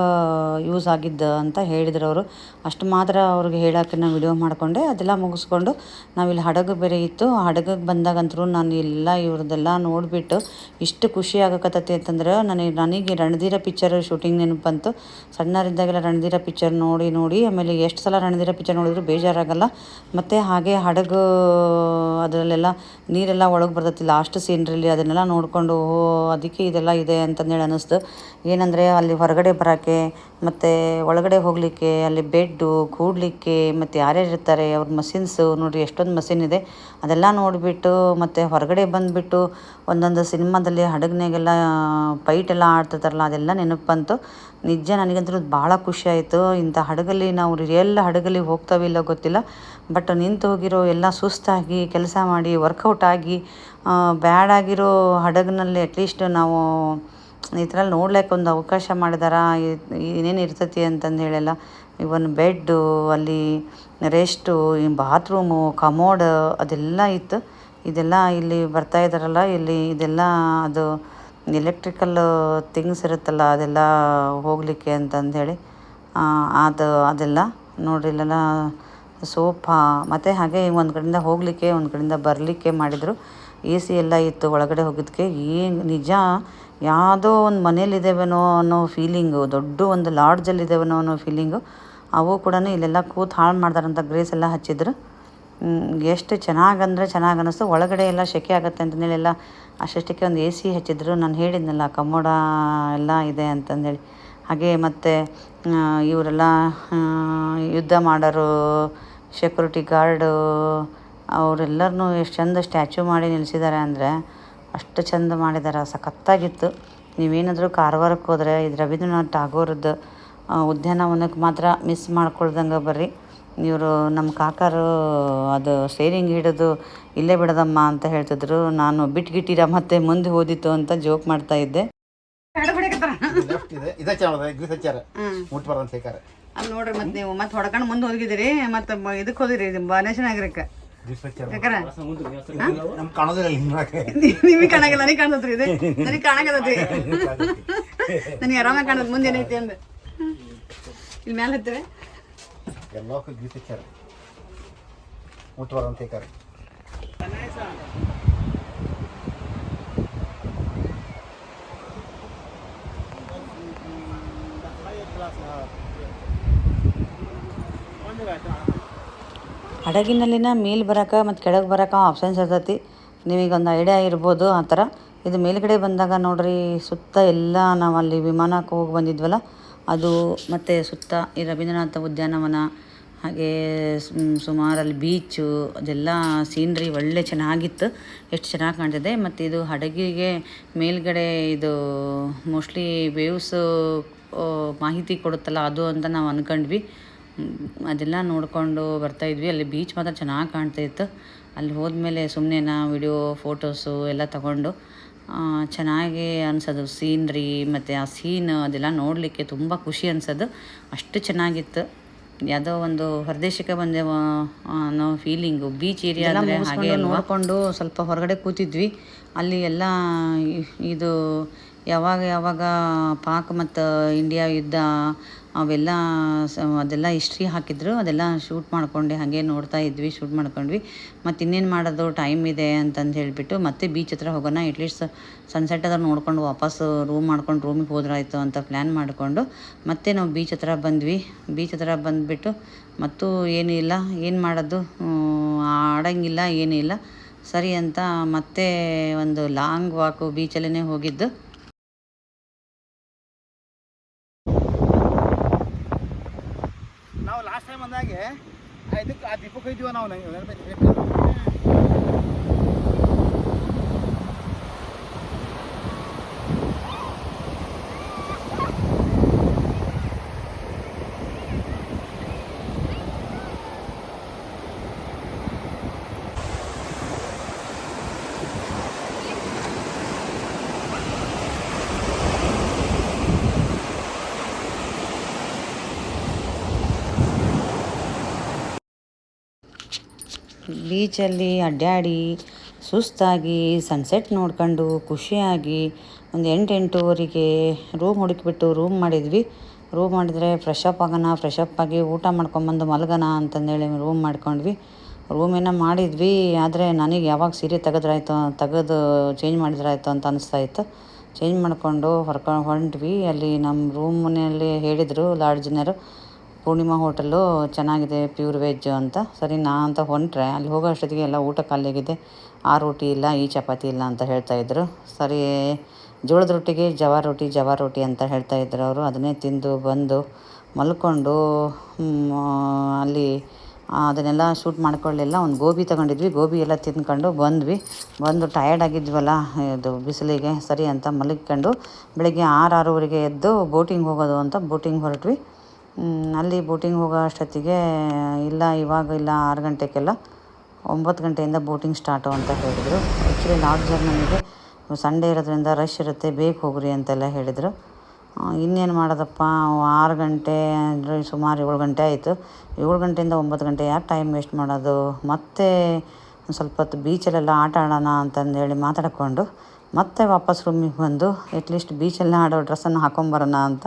ಯೂಸ್ ಆಗಿದ್ದ ಅಂತ ಹೇಳಿದ್ರು ಅವರು. ಅಷ್ಟು ಮಾತ್ರ ಅವ್ರಿಗೆ ಹೇಳೋಕ್ಕೆ ನಾನು ವಿಡಿಯೋ ಮಾಡಿಕೊಂಡೆ. ಅದೆಲ್ಲ ಮುಗಿಸ್ಕೊಂಡು ನಾವಿಲ್ಲಿ ಹಡಗು ಬೇರೆ ಇತ್ತು. ಆ ಹಡಗಿಗೆ ಬಂದಾಗಂತೂ ನಾನು ಎಲ್ಲ ಇವ್ರದ್ದೆಲ್ಲ ನೋಡಿಬಿಟ್ಟು ಇಷ್ಟು ಖುಷಿ ಆಗಕತ್ತೈತಿ ಅಂತಂದ್ರೆ ನನಗೆ ರಣಧೀರ ಪಿಕ್ಚರ್ ಶೂಟಿಂಗ್ ನೆನಪು ಬಂತು. ಸಣ್ಣರಿದ್ದಾಗೆಲ್ಲ ರಣಧೀರ ಪಿಕ್ಚರ್ ನೋಡಿ ಆಮೇಲೆ ಎಷ್ಟು ಸಲ ರಣಧೀರ ಪಿಕ್ಚರ್ ನೋಡಿದ್ರು ಬೇಜಾರಾಗಲ್ಲ. ಮತ್ತು ಹಾಗೆ ಹಡಗು ಅದರಲ್ಲೆಲ್ಲ ನೀರೆಲ್ಲ ಒಳಗೆ ಬರ್ತೈತಿ ಲಾಸ್ಟ್ ಸೀನ್ರಲ್ಲಿ, ಅದನ್ನೆಲ್ಲ ನೋಡಿಕೊಂಡು ಅದಕ್ಕೆ ಇದೆಲ್ಲ ಇದೆ ಅಂತಂದೇಳಿ ಅನ್ನಿಸ್ತು. ಏನಂದರೆ ಅಲ್ಲಿ ಹೊರಗಡೆ ಬರೋಕ್ಕೆ ಮತ್ತು ಒಳಗಡೆ ಹೋಗಲಿಕ್ಕೆ ಅಲ್ಲಿ ಬೆಡ್ಡು ಕೂಡಲಿಕ್ಕೆ ಮತ್ತು ಯಾರ್ಯಾರು ಇರ್ತಾರೆ ಅವ್ರ ಮಷಿನ್ಸು ನೋಡಿರಿ ಎಷ್ಟೊಂದು ಮಷಿನ್ ಇದೆ. ಅದೆಲ್ಲ ನೋಡಿಬಿಟ್ಟು ಮತ್ತು ಹೊರಗಡೆ ಬಂದುಬಿಟ್ಟು ಒಂದೊಂದು ಸಿನಿಮಾದಲ್ಲಿ ಹಡಗ್ನಾಗೆಲ್ಲ ಫೈಟೆಲ್ಲ ಆಡ್ತಿರ್ತಾರಲ್ಲ ಅದೆಲ್ಲ ನೆನಪು ಬಂತು. ನಿಜ ನನಗಂತೂ ಭಾಳ ಖುಷಿ ಆಯಿತು. ಇಂಥ ಹಡಗಲ್ಲಿ ನಾವು ರಿಯಲ್ ಹಡಗಲ್ಲಿ ಹೋಗ್ತಾವಿಲ್ಲ ಗೊತ್ತಿಲ್ಲ. ಬಟ್ ನಿಂತು ಹೋಗಿರೋ ಎಲ್ಲ ಸುಸ್ತಾಗಿ ಕೆಲಸ ಮಾಡಿ ವರ್ಕೌಟ್ ಆಗಿ ಬ್ಯಾಡ್ ಆಗಿರೋ ಹಡಗಿನಲ್ಲಿ ಅಟ್ಲೀಸ್ಟ್ ನಾವು ಈ ಥರ ನೋಡ್ಲಿಕ್ಕೆ ಒಂದು ಅವಕಾಶ ಮಾಡಿದಾರ. ಏನೇನು ಇರ್ತೈತಿ ಅಂತಂದು ಹೇಳೆಲ್ಲ ಇವನ್ ಬೆಡ್ಡು, ಅಲ್ಲಿ ರೆಸ್ಟು, ಬಾತ್ರೂಮು, ಕಮೋಡ್ ಅದೆಲ್ಲ ಇತ್ತು. ಇದೆಲ್ಲ ಇಲ್ಲಿ ಬರ್ತಾ ಇದ್ದಾರಲ್ಲ ಇಲ್ಲಿ ಇದೆಲ್ಲ ಅದು ಎಲೆಕ್ಟ್ರಿಕಲ್ ಥಿಂಗ್ಸ್ ಇರುತ್ತಲ್ಲ ಅದೆಲ್ಲ ಹೋಗಲಿಕ್ಕೆ ಅಂತಂದೇಳಿ ಅದೆಲ್ಲ ನೋಡ್ರಿ ಇಲ್ಲೆಲ್ಲ ಸೋಫಾ ಮತ್ತು ಹಾಗೆ ಒಂದು ಕಡೆಯಿಂದ ಹೋಗಲಿಕ್ಕೆ ಒಂದು ಕಡೆಯಿಂದ ಬರಲಿಕ್ಕೆ ಮಾಡಿದರು. AC ಎಲ್ಲ ಇತ್ತು ಒಳಗಡೆ ಹೋಗಿದ್ದಕ್ಕೆ. ನಿಜ ಯಾವುದೋ ಒಂದು ಮನೇಲಿದ್ದೇವೇನೋ ಅನ್ನೋ ಫೀಲಿಂಗು, ದೊಡ್ಡ ಒಂದು ಲಾಡ್ಜಲ್ಲಿದ್ದೇವೇನೋ ಅನ್ನೋ ಫೀಲಿಂಗು. ಅವು ಕೂಡ ಇಲ್ಲೆಲ್ಲ ಕೂತು ಹಾಳು ಮಾಡ್ತಾರಂತ ಗ್ರೇಸ್ ಎಲ್ಲ ಹಚ್ಚಿದ್ರು. ಎಷ್ಟು ಚೆನ್ನಾಗಿ ಅನ್ನಿಸ್ತು. ಒಳಗಡೆ ಎಲ್ಲ ಸೆಕೆ ಆಗುತ್ತೆ ಅಂತಂದೇಳಿ ಎಲ್ಲ ಅಷ್ಟಕ್ಕೆ ಒಂದು AC ಹಚ್ಚಿದ್ರು. ನಾನು ಹೇಳಿದ್ನಲ್ಲ ಕಮೋಡ ಎಲ್ಲ ಇದೆ ಅಂತಂದೇಳಿ. ಹಾಗೆ ಮತ್ತು ಇವರೆಲ್ಲ ಯುದ್ಧ ಮಾಡೋರು, ಸೆಕ್ಯೂರಿಟಿ ಗಾರ್ಡು ಅವರೆಲ್ಲರನ್ನೂ ಎಷ್ಟು ಚಂದ ಸ್ಟ್ಯಾಚ್ಯೂ ಮಾಡಿ ನಿಲ್ಲಿಸಿದ್ದಾರೆ ಅಂದರೆ ಅಷ್ಟು ಚಂದ ಮಾಡಿದ್ದಾರೆ. ಸಖತ್ತಾಗಿತ್ತು. ನೀವೇನಾದರೂ ಕಾರವಾರಕ್ಕೆ ಹೋದರೆ ಇದು ರವೀಂದ್ರನಾಥ್ ಟಾಗೋರದ್ದು ಉದ್ಯಾನವನಕ್ಕೆ ಮಾತ್ರ ಮಿಸ್ ಮಾಡ್ಕೊಳ್ದಂಗೆ ಬರ್ರಿ. ಇವರು ನಮ್ಮ ಕಾಕರು ಅದು ಸ್ಟೇರಿಂಗ್ ಹಿಡಿದು ಇಲ್ಲೇ ಬಿಡೋದಮ್ಮ ಅಂತ ಹೇಳ್ತಿದ್ರು. ನಾನು ಬಿಟ್ಗಿಟ್ಟಿರ ಮತ್ತೆ ಮುಂದೆ ಓದಿತ್ತು ಅಂತ ಜೋಕ್ ಮಾಡ್ತಾ ಇದ್ದೆ. ಅಲ್ಲಿ ನೋಡ್ರಿ ಮತ್ತೆ ನೀವು ಮತ್ತೆ ಹೊಡ್ಕೊಂಡು ಮುಂದೆ ಹೋಗಿದ್ದೀರಿ. ಮತ್ತು ಇದಕ್ಕೆ ಹೋದಿರಿ ಬನೇಶ ನಗರಕ್ಕೆ. ಯಾಕಂದ್ರೆ ನಮ್ಗೆ ಕಾಣೋದಿಲ್ಲ ಹಿಂಗೆ ನಿಮಗೆ ಕಾಣಾಗಿಲ್ಲ, ನನಗೆ ಕಾಣತ್ರಿ ಇದೆ, ನನಗೆ ಕಾಣಾಗತ್ರಿ, ನನಗೆ ಆರಾಮಾಗಿ ಕಾಣೋದು ಮುಂದೆ ಏನೈತಿ ಅಂದ. ಇಲ್ಲಿ ಮ್ಯಾಲೆ ಹತ್ತಿವೆ ಎಲ್ಲಕ್ಕೂ ಗೀತೆ ಚಾರ ಮುಟ್ಬಾರ ಅಂತ ಹೇಳ್ತಾರೆ. ಹಡಗಿನಲ್ಲಿನ ಮೇಲೆ ಬರೋಕೆ ಮತ್ತು ಕೆಳಗೆ ಬರೋಕೆ ಆಪ್ಷನ್ಸ್ ಇರ್ತೈತಿ. ನಿಮಗೆ ಒಂದು ಐಡಿಯಾ ಇರ್ಬೋದು ಆ ಥರ. ಇದು ಮೇಲ್ಗಡೆ ಬಂದಾಗ ನೋಡ್ರಿ, ಸುತ್ತ ಎಲ್ಲ ನಾವು ಅಲ್ಲಿ ವಿಮಾನಕ್ಕೆ ಹೋಗಿ ಬಂದಿದ್ವಲ್ಲ ಅದು, ಮತ್ತು ಸುತ್ತ ಈ ರವೀಂದ್ರನಾಥ ಉದ್ಯಾನವನ, ಹಾಗೆ ಸುಮಾರಲ್ಲಿ ಬೀಚು, ಅದೆಲ್ಲ ಸೀನ್ರಿ ಒಳ್ಳೆ ಚೆನ್ನಾಗಿತ್ತು, ಎಷ್ಟು ಚೆನ್ನಾಗಿ ಕಾಣ್ತಿದೆ. ಮತ್ತು ಇದು ಹಡಗಿಗೆ ಮೇಲ್ಗಡೆ ಇದು ಮೋಸ್ಟ್ಲಿ ವೇವ್ಸು ಮಾಹಿತಿ ಕೊಡುತ್ತಲ್ಲ ಅದು ಅಂತ ನಾವು ಅಂದ್ಕೊಂಡ್ವಿ. ಅದೆಲ್ಲ ನೋಡಿಕೊಂಡು ಬರ್ತಾಯಿದ್ವಿ. ಅಲ್ಲಿ ಬೀಚ್ ಮಾತ್ರ ಚೆನ್ನಾಗಿ ಕಾಣ್ತಾಯಿತ್ತು. ಅಲ್ಲಿ ಹೋದ್ಮೇಲೆ ಸುಮ್ಮನೆ ನಾವು ವಿಡಿಯೋ ಫೋಟೋಸು ಎಲ್ಲ ತಗೊಂಡು ಚೆನ್ನಾಗಿ ಅನ್ಸೋದು ಸೀನ್ರಿ, ಮತ್ತು ಆ ಸೀನ್ ಅದೆಲ್ಲ ನೋಡಲಿಕ್ಕೆ ತುಂಬ ಖುಷಿ ಅನ್ಸೋದು, ಅಷ್ಟು ಚೆನ್ನಾಗಿತ್ತು. ಯಾವುದೋ ಒಂದು ಹೊರದೇಶಕ್ಕೆ ಬಂದೆವು ಅನ್ನೋ ಫೀಲಿಂಗು. ಬೀಚ್ ಏರಿಯಾ ಅಂದರೆ ಹಾಗೆ ನೋಡಿಕೊಂಡು ಸ್ವಲ್ಪ ಹೊರಗಡೆ ಕೂತಿದ್ವಿ. ಅಲ್ಲಿ ಎಲ್ಲ ಇದು ಯಾವಾಗ ಪಾಕ್ ಮತ್ತು ಇಂಡಿಯಾ ಯುದ್ಧ ಅವೆಲ್ಲ ಅದೆಲ್ಲ ಹಿಸ್ಟ್ರಿ ಹಾಕಿದ್ರು, ಅದೆಲ್ಲ ಶೂಟ್ ಮಾಡ್ಕೊಂಡೆ ಹಾಗೆ ನೋಡ್ತಾ ಇದ್ವಿ, ಶೂಟ್ ಮಾಡ್ಕೊಂಡ್ವಿ. ಮತ್ತು ಇನ್ನೇನು ಮಾಡೋದು, ಟೈಮ್ ಇದೆ ಅಂತಂದು ಹೇಳಿಬಿಟ್ಟು ಮತ್ತೆ ಬೀಚ್ ಹತ್ರ ಹೋಗೋಣ, ಅಟ್ಲೀಸ್ಟ್ ಸನ್ಸೆಟ್ ಅದ್ರ ನೋಡ್ಕೊಂಡು ವಾಪಸ್ಸು ರೂಮ್ ಮಾಡ್ಕೊಂಡು ರೂಮಿಗೆ ಹೋದ್ರಾಯ್ತು ಅಂತ ಪ್ಲ್ಯಾನ್ ಮಾಡಿಕೊಂಡು ಮತ್ತೆ ನಾವು ಬೀಚ್ ಹತ್ರ ಬಂದ್ವಿ. ಬೀಚ್ ಹತ್ರ ಬಂದುಬಿಟ್ಟು ಮತ್ತು ಏನೂ ಇಲ್ಲ, ಏನು ಮಾಡೋದು, ಆಡೋಂಗಿಲ್ಲ ಏನೂ ಇಲ್ಲ ಸರಿ ಅಂತ ಮತ್ತೆ ಒಂದು ಲಾಂಗ್ ವಾಕು ಬೀಚಲ್ಲೇ ಹೋಗಿದ್ದು. ನಾವು ಲಾಸ್ಟ್ ಟೈಮ್ ಅಂದಾಗೆ ಇದಕ್ಕೆ ಆ ದೀಪಕ್ಕೆ ಹೋಯ್ತೀವ ನಾವು. ಬೀಚಲ್ಲಿ ಅಡ್ಡಾಡಿ ಸುಸ್ತಾಗಿ ಸನ್ಸೆಟ್ ನೋಡ್ಕೊಂಡು ಖುಷಿಯಾಗಿ ಒಂದು 8-8:30ಗೆ ರೂಮ್ ಹುಡುಕಿಬಿಟ್ಟು ರೂಮ್ ಮಾಡಿದ್ವಿ. ರೂಮ್ ಮಾಡಿದರೆ ಫ್ರೆಶ್ ಅಪ್ ಆಗಿ ಊಟ ಮಾಡ್ಕೊಂಬಂದು ಮಲಗೋಣ ಅಂತಂದೇಳಿ ರೂಮ್ ಮಾಡ್ಕೊಂಡ್ವಿ. ರೂಮೇನ ಮಾಡಿದ್ವಿ. ಆದರೆ ನನಗೆ ಯಾವಾಗ ಸೀರೆ ತೆಗೆದು ಚೇಂಜ್ ಮಾಡಿದ್ರಾಯ್ತು ಅಂತ ಅನಿಸ್ತಾಯಿತ್ತು. ಚೇಂಜ್ ಮಾಡಿಕೊಂಡು ಹೊರಟ್ವಿ. ಅಲ್ಲಿ ನಮ್ಮ ರೂಮ್ನಲ್ಲಿ ಹೇಳಿದರು ಲಾಡ್ಜಿನರು, ಪೂರ್ಣಿಮಾ ಹೋಟೆಲ್ಲು ಚೆನ್ನಾಗಿದೆ ಪ್ಯೂರ್ ವೆಜ್ ಅಂತ. ಸರಿ ನಾ ಅಂತ ಹೊಂಟ್ರೆ ಅಲ್ಲಿ ಹೋಗೋ ಅಷ್ಟೊತ್ತಿಗೆ ಎಲ್ಲ ಊಟ ಖಾಲಿಯಾಗಿದೆ, ಆ ರೋಟಿ ಇಲ್ಲ ಈ ಚಪಾತಿ ಇಲ್ಲ ಅಂತ ಹೇಳ್ತಾಯಿದ್ರು. ಸರಿ ಜೋಳದ ರೊಟ್ಟಿಗೆ ಜವಾರ್ ರೋಟಿ ಅಂತ ಹೇಳ್ತಾಯಿದ್ರು ಅವರು. ಅದನ್ನೇ ತಿಂದು ಬಂದು ಮಲ್ಕೊಂಡು ಅಲ್ಲಿ ಅದನ್ನೆಲ್ಲ ಶೂಟ್ ಮಾಡ್ಕೊಳ್ಳಿಲ್ಲ. ಒಂದು ಗೋಬಿ ತೊಗೊಂಡಿದ್ವಿ, ಗೋಬಿ ಎಲ್ಲ ತಿಂದ್ಕೊಂಡು ಬಂದು ಟಯರ್ಡ್ ಆಗಿದ್ವಲ್ಲ ಇದು ಬಿಸಿಲಿಗೆ, ಸರಿ ಅಂತ ಮಲಗಿಕೊಂಡು ಬೆಳಗ್ಗೆ 6-6:30ಗೆ ಎದ್ದು ಬೋಟಿಂಗ್ ಹೋಗೋದು ಅಂತ ಬೋಟಿಂಗ್ ಹೊರಟ್ವಿ. ಅಲ್ಲಿ ಬೋಟಿಂಗ್ ಹೋಗೋ ಅಷ್ಟೊತ್ತಿಗೆ ಇವಾಗ 6 ಗಂಟೆಗೆಲ್ಲ 9 ಗಂಟೆಯಿಂದ ಬೋಟಿಂಗ್ ಸ್ಟಾರ್ಟು ಅಂತ ಹೇಳಿದರು. ಆ್ಯಕ್ಚುಲಿ ಲಾಡ್ಜರ್ ನಮಗೆ ಸಂಡೇ ಇರೋದ್ರಿಂದ ರಶ್ ಇರುತ್ತೆ, ಬೇಗ ಹೋಗ್ರಿ ಅಂತೆಲ್ಲ ಹೇಳಿದರು. ಇನ್ನೇನು ಮಾಡೋದಪ್ಪ, 6 ಗಂಟೆ ಅಂದರೆ ಸುಮಾರು 7 ಗಂಟೆ ಆಯಿತು. 7 ಗಂಟೆಯಿಂದ 9 ಗಂಟೆ ಯಾರು ಟೈಮ್ ವೇಸ್ಟ್ ಮಾಡೋದು, ಮತ್ತೆ ಒಂದು ಸ್ವಲ್ಪ ಹೊತ್ತು ಬೀಚಲ್ಲೆಲ್ಲ ಆಟ ಆಡೋಣ ಅಂತಂದೇಳಿ ಮಾತಾಡಿಕೊಂಡು ಮತ್ತೆ ವಾಪಸ್ ರೂಮಿಗೆ ಬಂದು ಅಟ್ಲೀಸ್ಟ್ ಬೀಚಲ್ಲಿ ಆಡೋ ಡ್ರೆಸ್ಸನ್ನು ಹಾಕೊಂಬರೋಣ ಅಂತ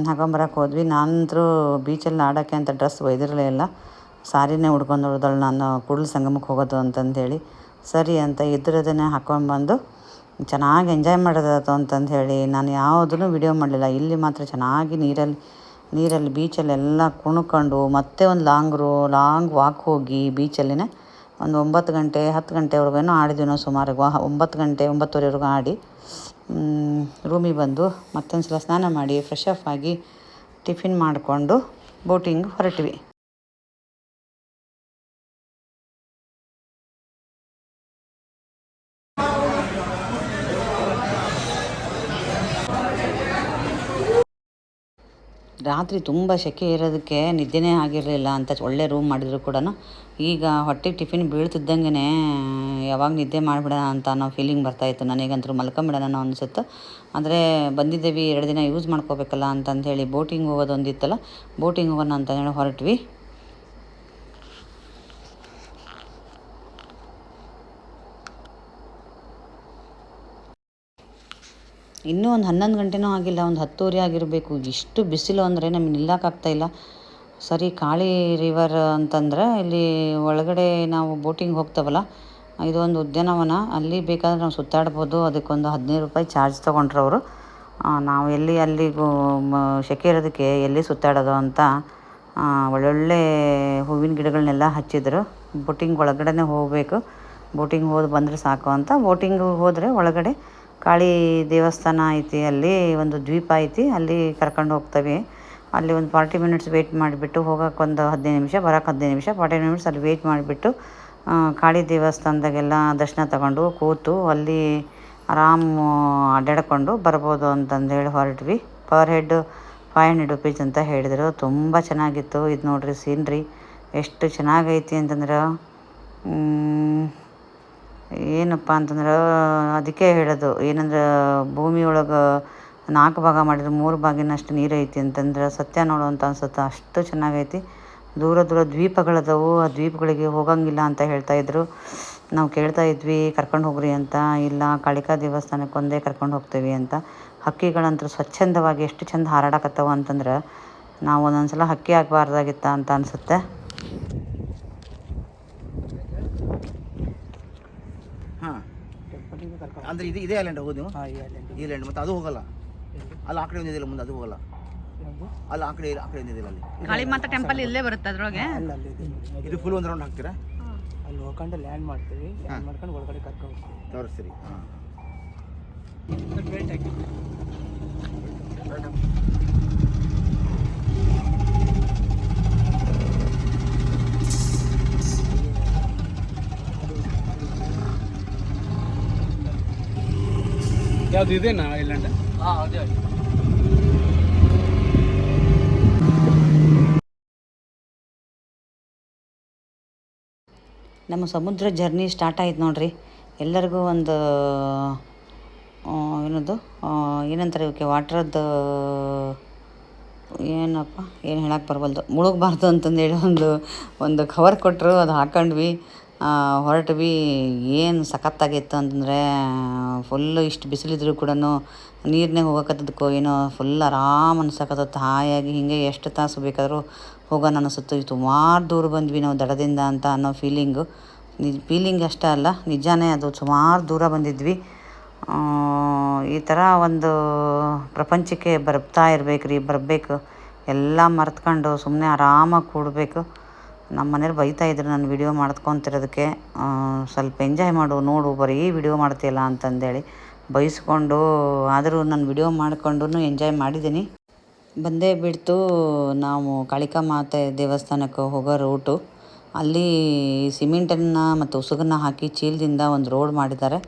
ಹಾಕೊಂಬರಕ್ಕೆ ಹೋದ್ವಿ. ನಾನಂತರೂ ಬೀಚಲ್ಲಿ ಆಡೋಕ್ಕೆ ಅಂತ ಡ್ರೆಸ್ ಒಯ್ದಿರಲೇ ಇಲ್ಲ, ಸಾರಿನೇ ಉಡ್ಕೊಂಡು ಹೋದಳು ನಾನು ಕೂಡಲ ಸಂಗಮಕ್ಕೆ ಹೋಗೋದು ಅಂತಂದೇಳಿ. ಸರಿ ಅಂತ ಇದ್ರದನ್ನೇ ಹಾಕ್ಕೊಂಡ್ಬಂದು ಚೆನ್ನಾಗಿ ಎಂಜಾಯ್ ಮಾಡೋದಾಯ್ತು ಅಂತಂದು ಹೇಳಿ ನಾನು ಯಾವುದೂ ವಿಡಿಯೋ ಮಾಡಲಿಲ್ಲ. ಇಲ್ಲಿ ಮಾತ್ರ ಚೆನ್ನಾಗಿ ನೀರಲ್ಲಿ ಬೀಚಲ್ಲೆಲ್ಲ ಕುಣ್ಕೊಂಡು ಮತ್ತೆ ಒಂದು ಲಾಂಗ್ ವಾಕ್ ಹೋಗಿ ಬೀಚಲ್ಲಿನೇ ಒಂದು 9 ಗಂಟೆ 10 ಗಂಟೆವರೆಗೂ ಆಡಿದ್ವಿ ನಾವು. ಸುಮಾರು 9 ಗಂಟೆ 9:30ವರೆಗೂ ಆಡಿ ರೂಮಿಗೆ ಬಂದು ಮತ್ತೊಂದು ಸಲ ಸ್ನಾನ ಮಾಡಿ ಫ್ರೆಶ್ ಅಪ್ ಆಗಿ ಟಿಫಿನ್ ಮಾಡಿಕೊಂಡು ಬೋಟಿಂಗ್ ಹೊರಟ್ವಿ. ರಾತ್ರಿ ತುಂಬ ಸೆಕೆ ಇರೋದಕ್ಕೆ ನಿದ್ದೆನೇ ಆಗಿರಲಿಲ್ಲ ಅಂತ ಒಳ್ಳೆ ರೂಮ್ ಮಾಡಿದ್ರು ಕೂಡ. ಈಗ ಹೊಟ್ಟೆಗೆ ಟಿಫಿನ್ ಬೀಳ್ತಿದ್ದಂಗೆ ಯಾವಾಗ ನಿದ್ದೆ ಮಾಡಿಬಿಡೋಣ ಅಂತ ಅನ್ನೋ ಫೀಲಿಂಗ್ ಬರ್ತಾಯಿತ್ತು. ನನಗಂತೂ ಮಲ್ಕೊಂಬಿಡೋಣ ಅನಿಸುತ್ತೆ. ಆದರೆ ಬಂದಿದ್ದೇವೆ 2 ದಿನ ಯೂಸ್ ಮಾಡ್ಕೋಬೇಕಲ್ಲ ಅಂತಂದೇಳಿ ಬೋಟಿಂಗ್ ಹೋಗೋದೊಂದಿತ್ತಲ್ಲ, ಬೋಟಿಂಗ್ ಹೋಗೋಣ ಅಂತಂದೇಳಿ ಹೊರಟ್ವಿ. ಇನ್ನೂ ಒಂದು 11 ಗಂಟೆನೂ ಆಗಿಲ್ಲ, ಒಂದು 10:30 ಆಗಿರಬೇಕು. ಇಷ್ಟು ಬಿಸಿಲು ಅಂದರೆ ನಮಗೆ ನಿಲ್ಲಕ್ಕಾಗ್ತಾಯಿಲ್ಲ. ಸರಿ, ಕಾಳಿ ರಿವರ್ ಅಂತಂದರೆ ಇಲ್ಲಿ ಒಳಗಡೆ ನಾವು ಬೋಟಿಂಗ್ ಹೋಗ್ತೇವಲ್ಲ, ಇದೊಂದು ಉದ್ಯಾನವನ. ಅಲ್ಲಿ ಬೇಕಾದರೆ ನಾವು ಸುತ್ತಾಡ್ಬೋದು. ಅದಕ್ಕೊಂದು 15 ರೂಪಾಯಿ ಚಾರ್ಜ್ ತೊಗೊಂಡ್ರು ಅವರು. ನಾವು ಅಲ್ಲಿಗೂ ಸೆಕೆ ಇರೋದಕ್ಕೆ ಎಲ್ಲಿ ಸುತ್ತಾಡೋದು ಅಂತ ಒಳ್ಳೊಳ್ಳೆ ಹೂವಿನ ಗಿಡಗಳನ್ನೆಲ್ಲ ಹಚ್ಚಿದ್ರು. ಬೋಟಿಂಗ್ ಒಳಗಡೆ ಹೋಗಬೇಕು, ಬೋಟಿಂಗ್ ಹೋಗಿ ಬಂದರೆ ಸಾಕು ಅಂತ. ಬೋಟಿಂಗ್ ಹೋದರೆ ಒಳಗಡೆ ಕಾಳಿ ದೇವಸ್ಥಾನ ಐತಿ, ಅಲ್ಲಿ ಒಂದು ದ್ವೀಪ ಐತಿ, ಅಲ್ಲಿ ಕರ್ಕೊಂಡು ಹೋಗ್ತವೆ. ಅಲ್ಲಿ ಒಂದು 40 ಮಿನಿಟ್ಸ್ ವೆಯ್ಟ್ ಮಾಡಿಬಿಟ್ಟು ಹೋಗೋಕ್ಕೊಂದು 15 ನಿಮಿಷ, ಬರೋಕ್ಕೆ 15 ನಿಮಿಷ, 40 ಮಿನಿಟ್ಸ್ ಅಲ್ಲಿ ವೆಯ್ಟ್ ಮಾಡಿಬಿಟ್ಟು ಕಾಳಿ ದೇವಸ್ಥಾನದಾಗೆಲ್ಲ ದರ್ಶನ ತಗೊಂಡು ಕೂತು ಅಲ್ಲಿ ಆರಾಮು ಅಡ್ಡಾಡ್ಕೊಂಡು ಬರ್ಬೋದು ಅಂತಂದು ಹೇಳಿ ಹೊರಟ್ವಿ. ಪರ್ ಹೆಡ್ 500 ರುಪೀಸ್ ಅಂತ ಹೇಳಿದರು. ತುಂಬ ಚೆನ್ನಾಗಿತ್ತು. ಇದು ನೋಡ್ರಿ ಸೀನ್ರಿ ಎಷ್ಟು ಚೆನ್ನಾಗೈತಿ ಅಂತಂದ್ರೆ ಏನಪ್ಪ ಅಂತಂದ್ರೆ ಅದಕ್ಕೆ ಹೇಳೋದು ಏನಂದ್ರೆ ಭೂಮಿಯೊಳಗೆ 4 ಭಾಗ ಮಾಡಿದ್ರೆ 3 ಭಾಗಿನಷ್ಟು ನೀರು ಐತಿ ಅಂತಂದ್ರೆ ಸತ್ಯ ನೋಡು ಅಂತ ಅನ್ಸುತ್ತೆ. ಅಷ್ಟು ಚೆನ್ನಾಗೈತಿ. ದೂರ ದೂರ ದ್ವೀಪಗಳದವು, ಆ ದ್ವೀಪಗಳಿಗೆ ಹೋಗಂಗಿಲ್ಲ ಅಂತ ಹೇಳ್ತಾಯಿದ್ರು. ನಾವು ಕೇಳ್ತಾ ಇದ್ವಿ ಕರ್ಕೊಂಡು ಹೋಗ್ರಿ ಅಂತ. ಇಲ್ಲ, ಕಾಳಿಕಾ ದೇವಸ್ಥಾನಕ್ಕೆ ಒಂದೇ ಕರ್ಕೊಂಡು ಹೋಗ್ತೀವಿ ಅಂತ. ಹಕ್ಕಿಗಳಂತೂ ಸ್ವಚ್ಛಂದವಾಗಿ ಎಷ್ಟು ಚೆಂದ ಹಾರಾಡಕತ್ತವ ಅಂತಂದ್ರೆ ನಾವು ಒಂದೊಂದ್ಸಲ ಹಕ್ಕಿ ಆಗಬಾರ್ದಾಗಿತ್ತ ಅಂತ ಅನಿಸುತ್ತೆ. ಹಾಂ, ಅಂದರೆ ಇದೇ ಐಲ್ಯಾಂಡ್ ಹೋಗೋದು ನೀವು? ಈ ಐಲ್ಯಾಂಡ್ ಮತ್ತು ಅದು ಹೋಗಲ್ಲ. ಅಲ್ಲಿ ಆ ಕಡೆ ಒಂದಿದಿಲ್ಲ, ಮುಂದೆ ಅದು ಹೋಗಲ್ಲ. ಅಲ್ಲಿ ಆ ಕಡೆ ಒಂದಿದಿಲ್ಲ. ಅಲ್ಲಿ ಕಾಳಿ ಮಾತಾ ಟೆಂಪಲ್ ಇಲ್ಲೇ ಬರುತ್ತೆ ಅದ್ರೊಳಗೆ. ಇದು ಫುಲ್ ಒಂದು ರೌಂಡ್ ಹಾಕ್ತೀರಾ? ಅಲ್ಲಿ ಹೋಗ್ಕೊಂಡು ಲ್ಯಾಂಡ್ ಮಾಡ್ತೀವಿ, ಲ್ಯಾಂಡ್ ಮಾಡ್ಕೊಂಡು ಒಳಗಡೆ ಕರ್ಕೊಂಡು ಹೋಗ್ತೀವಿ. ತೋರಿಸ್ತೀರಿ. ಹಾಂ, ಬೆಲ್ಟ್ ಹಾಕಿ ಯಾವುದು ಇದೇನಾ ಐಲ್ಯಾಂಡ್? ಹಾಂ, ಅದೇ. ನಮ್ಮ ಸಮುದ್ರ ಜರ್ನಿ ಸ್ಟಾರ್ಟ್ ಆಯ್ತು ನೋಡ್ರಿ. ಎಲ್ಲರಿಗೂ ಒಂದು ಏನಂತಾರೆ ಇವಕ್ಕೆ, ವಾಟ್ರದ್ದು ಏನಪ್ಪ ಏನು ಹೇಳಕ್ಕೆ ಬರವಲ್ದು, ಮುಳುಗಬಾರ್ದು ಅಂತಂದೇಳಿ ಒಂದು ಕವರ್ ಕೊಟ್ಟರು. ಅದು ಹಾಕೊಂಡ್ವಿ, ಹೊರಟ್ವಿ. ಏನು ಸಖತ್ತಾಗಿತ್ತು ಅಂತಂದರೆ ಫುಲ್ಲು ಇಷ್ಟು ಬಿಸಿಲಿದ್ರು ಕೂಡ ನೀರನ್ನೇ ಹೋಗಕತ್ತದಕ್ಕೋ ಏನೋ ಫುಲ್ ಆರಾಮ್ ಅನ್ಸಕತ್ತತ್ತು. ಹಾಯಾಗಿ ಹಿಂಗೆ ಎಷ್ಟು ತಾಸು ಬೇಕಾದರೂ ಹೋಗೋಣ ಅನಿಸುತ್ತೆ. ಸುಮಾರು ದೂರ ಬಂದ್ವಿ ನಾವು ದಡದಿಂದ ಅಂತ ಅನ್ನೋ ಫೀಲಿಂಗ್ ಅಷ್ಟೇ ಅಲ್ಲ, ನಿಜಾನೇ ಅದು. ಸುಮಾರು ದೂರ ಬಂದಿದ್ವಿ. ಈ ಥರ ಒಂದು ಪ್ರಪಂಚಕ್ಕೆ ಬರಬೇಕು. ಎಲ್ಲ ಮರೆತ್ಕೊಂಡು ಸುಮ್ಮನೆ ಆರಾಮಾಗಿ ಕೂಡಬೇಕು. ನಮ್ಮ ಮನೇಲಿ ಬೈತಾಯಿದ್ರು ನಾನು ವಿಡಿಯೋ ಮಾಡ್ಕೊತಿರೋದಕ್ಕೆ. ಸ್ವಲ್ಪ ಎಂಜಾಯ್ ನೋಡು ಬರೀ ವಿಡಿಯೋ ಮಾಡ್ತೀಯಲ್ಲ ಅಂತಂದೇಳಿ ಬೈಸ್ಕೊಂಡು, ಆದರೂ ನಾನು ವಿಡಿಯೋ ಮಾಡಿಕೊಂಡು ಎಂಜಾಯ್ ಮಾಡಿದ್ದೀನಿ. ಬಂದೇ ಬಿಡ್ತು ನಾವು ಕಾಳಿಕಾ ಮಾತೆ ದೇವಸ್ಥಾನಕ್ಕೆ ಹೋಗೋ ರೂಟು. ಅಲ್ಲಿ ಸಿಮೆಂಟನ್ನು ಮತ್ತು ಉಸುಗನ್ನು ಹಾಕಿ ಚೀಲದಿಂದ ಒಂದು ರೋಡ್ ಮಾಡಿದ್ದಾರೆ.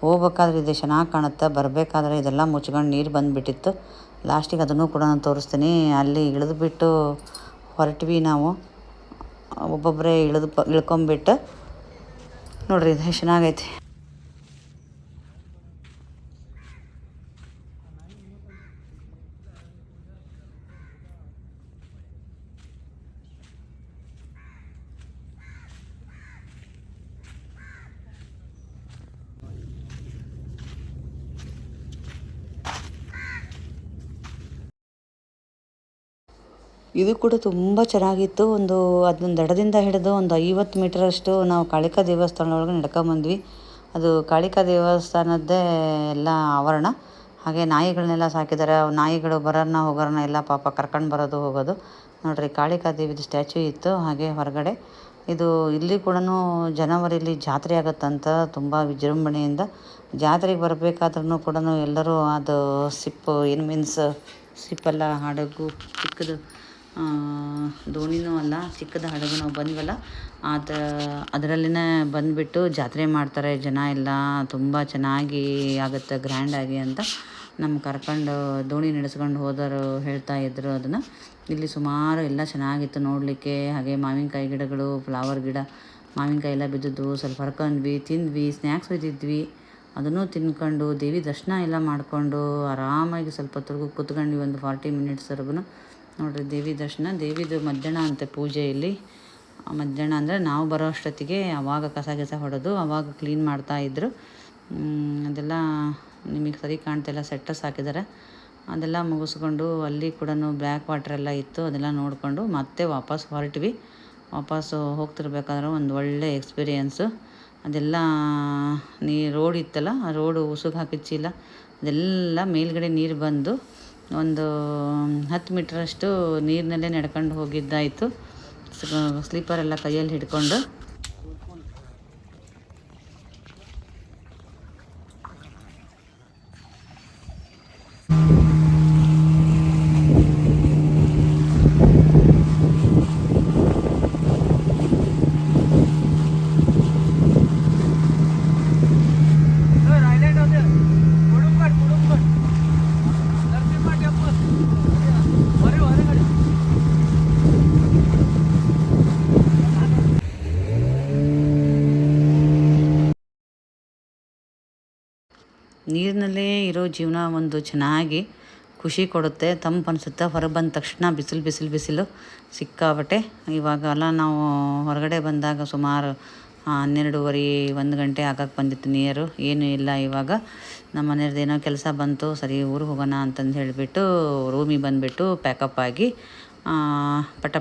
ಹೋಗ್ಬೇಕಾದ್ರೆ ಇದು ಚೆನ್ನಾಗಿ ಕಾಣುತ್ತೆ, ಬರಬೇಕಾದ್ರೆ ಇದೆಲ್ಲ ಮುಚ್ಕೊಂಡು ನೀರು ಬಂದುಬಿಟ್ಟಿತ್ತು. ಲಾಸ್ಟಿಗೆ ಅದನ್ನು ಕೂಡ ನಾನು ತೋರಿಸ್ತೀನಿ. ಅಲ್ಲಿ ಇಳಿದುಬಿಟ್ಟು ಹೊರಟ್ವಿ ನಾವು. ಒಬ್ಬೊಬ್ಬರೇ ಇಳ್ಕೊಂಬಿಟ್ಟು ನೋಡ್ರಿ, ಇದು ಚೆನ್ನಾಗೈತಿ. ಇದು ಕೂಡ ತುಂಬ ಚೆನ್ನಾಗಿತ್ತು. ಅದೊಂದು ದಡದಿಂದ ಹಿಡಿದು ಒಂದು 50 ಮೀಟರಷ್ಟು ನಾವು ಕಾಳಿಕಾ ದೇವಸ್ಥಾನ ಒಳಗೆ ನಡ್ಕೊಂಬಂದ್ವಿ. ಅದು ಕಾಳಿಕಾ ದೇವಸ್ಥಾನದ್ದೇ ಎಲ್ಲ ಆವರಣ. ಹಾಗೆ ನಾಯಿಗಳನ್ನೆಲ್ಲ ಸಾಕಿದ್ದಾರೆ. ನಾಯಿಗಳು ಬರೋರನ್ನ ಹೋಗೋರನ್ನ ಎಲ್ಲ ಪಾಪ ಕರ್ಕೊಂಡು ಬರೋದು ಹೋಗೋದು. ನೋಡ್ರಿ, ಕಾಳಿಕಾ ದೇವಿದು ಸ್ಟ್ಯಾಚ್ಯೂ ಇತ್ತು ಹಾಗೆ ಹೊರಗಡೆ. ಇಲ್ಲಿ ಕೂಡ ಜನವರಿಲಿ ಜಾತ್ರೆ ಆಗುತ್ತಂತ ತುಂಬ ವಿಜೃಂಭಣೆಯಿಂದ. ಜಾತ್ರೆಗೆ ಬರಬೇಕಾದ್ರೂ ಕೂಡ ಎಲ್ಲರೂ ಅದು ಸಿಪ್ಪೆಲ್ಲ ಹಡಗು, ಚಿಕ್ಕದು ದೋಣಿನೂ ಅಲ್ಲ, ಚಿಕ್ಕದ ಹಡಗು ನಾವು ಬಂದ್ವಲ್ಲ ಅದರಲ್ಲಿನೇ ಬಂದುಬಿಟ್ಟು ಜಾತ್ರೆ ಮಾಡ್ತಾರೆ ಜನ ಎಲ್ಲ. ತುಂಬ ಚೆನ್ನಾಗಿ ಆಗುತ್ತೆ, ಗ್ರ್ಯಾಂಡಾಗಿ ಅಂತ ನಮ್ಮ ಕರ್ಕೊಂಡು ದೋಣಿ ನಡೆಸ್ಕೊಂಡು ಹೋದವರು ಹೇಳ್ತಾಯಿದ್ರು ಅದನ್ನು. ಇಲ್ಲಿ ಸುಮಾರು ಎಲ್ಲ ಚೆನ್ನಾಗಿತ್ತು ನೋಡಲಿಕ್ಕೆ. ಹಾಗೆ ಮಾವಿನಕಾಯಿ ಗಿಡಗಳು, ಫ್ಲವರ್ ಗಿಡ, ಮಾವಿನಕಾಯಿ ಎಲ್ಲ ಬಿದ್ದಿದ್ವು. ಸ್ವಲ್ಪ ಹರ್ಕೊಂಡ್ವಿ, ತಿಂದ್ವಿ, ಸ್ನ್ಯಾಕ್ಸ್ ಒಯ್ದಿದ್ವಿ. ಅದನ್ನು ತಿನ್ಕೊಂಡು ದೇವಿ ದರ್ಶನ ಎಲ್ಲ ಮಾಡಿಕೊಂಡು ಆರಾಮಾಗಿ ಸ್ವಲ್ಪ ಹೊತ್ತು ಕೂತ್ಕೊಂಡ್ವಿ, ಒಂದು 40 ಮಿನಿಟ್ಸ್ವರೆಗೂ. ನೋಡಿರಿ, ದೇವಿ ದರ್ಶನ. ದೇವಿದು ಮಧ್ಯಾಹ್ನ ಅಂತೆ ಪೂಜೆ ಇಲ್ಲಿ. ಮಧ್ಯಾಹ್ನ ಅಂದರೆ ನಾವು ಬರೋ ಅಷ್ಟೊತ್ತಿಗೆ ಆವಾಗ ಕಸ ಹೊಡೆದು ಆವಾಗ ಕ್ಲೀನ್ ಮಾಡ್ತಾಯಿದ್ರು. ಅದೆಲ್ಲ ನಿಮಗೆ ಸರಿ ಕಾಣ್ತಿಲ್ಲ, ಸೆಟ್ಟಸ್ ಹಾಕಿದ್ದಾರೆ. ಅದೆಲ್ಲ ಮುಗಿಸ್ಕೊಂಡು ಅಲ್ಲಿ ಕೂಡ ಬ್ಲ್ಯಾಕ್ ವಾಟರ್ ಎಲ್ಲ ಇತ್ತು, ಅದೆಲ್ಲ ನೋಡಿಕೊಂಡು ಮತ್ತೆ ವಾಪಸ್ ಹೊರಟ್ವಿ. ವಾಪಸ್ಸು ಹೋಗ್ತಿರ್ಬೇಕಾದ್ರೆ ಒಂದು ಒಳ್ಳೆ ಎಕ್ಸ್ಪೀರಿಯೆನ್ಸು. ಅದೆಲ್ಲ ರೋಡ್ ಇತ್ತಲ್ಲ, ಆ ರೋಡು ಉಸುಕು ಹಾಕಿದ ಚೀಲ ಅದೆಲ್ಲ ಮೇಲ್ಗಡೆ ನೀರು ಬಂದು ಒಂದು 10 ಮೀಟ್ರಷ್ಟು ನೀರಿನಲ್ಲೇ ನಡ್ಕೊಂಡು ಹೋಗಿದ್ದಾಯಿತು. ಸ್ಲೀಪರೆಲ್ಲ ಕೈಯಲ್ಲಿ ಹಿಡ್ಕೊಂಡು. ನೀರಿನಲ್ಲೇ ಇರೋ ಜೀವನ ಒಂದು ಚೆನ್ನಾಗಿ ಖುಷಿ ಕೊಡುತ್ತೆ, ತಂಪು ಅನಿಸುತ್ತೆ. ಹೊರಗೆ ಬಂದ ತಕ್ಷಣ ಬಿಸಿಲು ಸಿಕ್ಕಾಬಟ್ಟೆ. ಇವಾಗೆಲ್ಲ ನಾವು ಹೊರಗಡೆ ಬಂದಾಗ ಸುಮಾರು 12:30 1 ಗಂಟೆ ಆಗಕ್ಕೆ ಬಂದಿತ್ತು. ನೀರು ಏನೂ ಇಲ್ಲ. ಇವಾಗ ನಮ್ಮ ಮನೆಯವ್ರದ್ದು ಏನೋ ಕೆಲಸ ಬಂತು, ಸರಿ ಊರಿಗೆ ಹೋಗೋಣ ಅಂತಂದು ಹೇಳಿಬಿಟ್ಟು ರೂಮಿಗೆ ಬಂದುಬಿಟ್ಟು ಪ್ಯಾಕಪ್ ಆಗಿ ಪಟ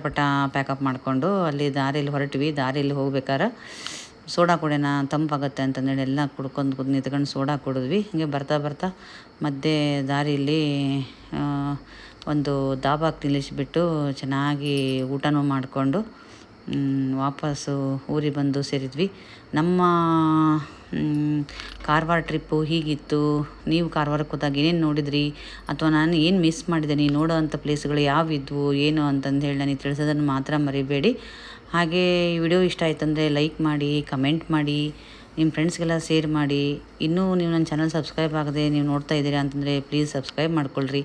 ಪ್ಯಾಕಪ್ ಮಾಡಿಕೊಂಡು ಅಲ್ಲಿ ದಾರಿಯಲ್ಲಿ ಹೊರಟ್ವಿ. ದಾರಿಯಲ್ಲಿ ಹೋಗ್ಬೇಕಾರೆ ಸೋಡಾ ಕುಡಿಯೋಣ, ತಂಪಾಗುತ್ತೆ ಅಂತಂದೇಳಿ ಎಲ್ಲ ಕುಡ್ಕೊಂಡು ನಿಂತ್ಕೊಂಡು ಸೋಡಾ ಕುಡಿದ್ವಿ. ಹೀಗೆ ಬರ್ತಾ ಮಧ್ಯೆ ದಾರಿಯಲ್ಲಿ ಒಂದು ದಾಬಾಕ್ಕೆ ನಿಲ್ಲಿಸಿಬಿಟ್ಟು ಚೆನ್ನಾಗಿ ಊಟನೂ ಮಾಡಿಕೊಂಡು ವಾಪಸ್ಸು ಊರಿಗೆ ಬಂದು ಸೇರಿದ್ವಿ. ನಮ್ಮ ಕಾರವಾರ ಟ್ರಿಪ್ಪು ಹೀಗಿತ್ತು. ನೀವು ಕಾರವಾರಕ್ಕೆ ಹೋದಾಗ ಏನೇನು ನೋಡಿದ್ರಿ, ಅಥವಾ ನಾನು ಏನು ಮಿಸ್ ಮಾಡಿದ್ದೀನಿ, ನೋಡೋ ಅಂಥ ಪ್ಲೇಸ್ಗಳು ಯಾವಿದ್ವು ಏನು ಅಂತಂದು ಹೇಳಿ ನನಗೆ ತಿಳಿಸೋದನ್ನು ಮಾತ್ರ ಮರಿಬೇಡಿ. ಹಾಗೆ ಈ ವಿಡಿಯೋ ಇಷ್ಟ ಆಯ್ತಂದರೆ ಲೈಕ್ ಮಾಡಿ, ಕಮೆಂಟ್ ಮಾಡಿ, ನಿಮ್ಮ ಫ್ರೆಂಡ್ಸ್ಗೆಲ್ಲ ಶೇರ್ ಮಾಡಿ. ಇನ್ನೂ ನೀವು ನನ್ನ ಚಾನಲ್ ಸಬ್ಸ್ಕ್ರೈಬ್ ಆಗದೆ ನೀವು ನೋಡ್ತಾ ಇದ್ದೀರಾ ಅಂತಂದರೆ ಪ್ಲೀಸ್ ಸಬ್ಸ್ಕ್ರೈಬ್ ಮಾಡ್ಕೊಳ್ರಿ.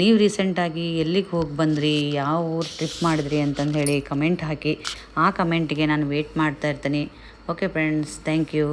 ನೀವು ರೀಸೆಂಟಾಗಿ ಎಲ್ಲಿಗೆ ಹೋಗಿ ಬಂದ್ರಿ, ಯಾವ ಊರು ಟ್ರಿಪ್ ಮಾಡಿದ್ರಿ ಅಂತಂದು ಹೇಳಿ ಕಮೆಂಟ್ ಹಾಕಿ. ಆ ಕಮೆಂಟಿಗೆ ನಾನು ವೇಟ್ ಮಾಡ್ತಾ ಇರ್ತೀನಿ. Okay friends, thank you.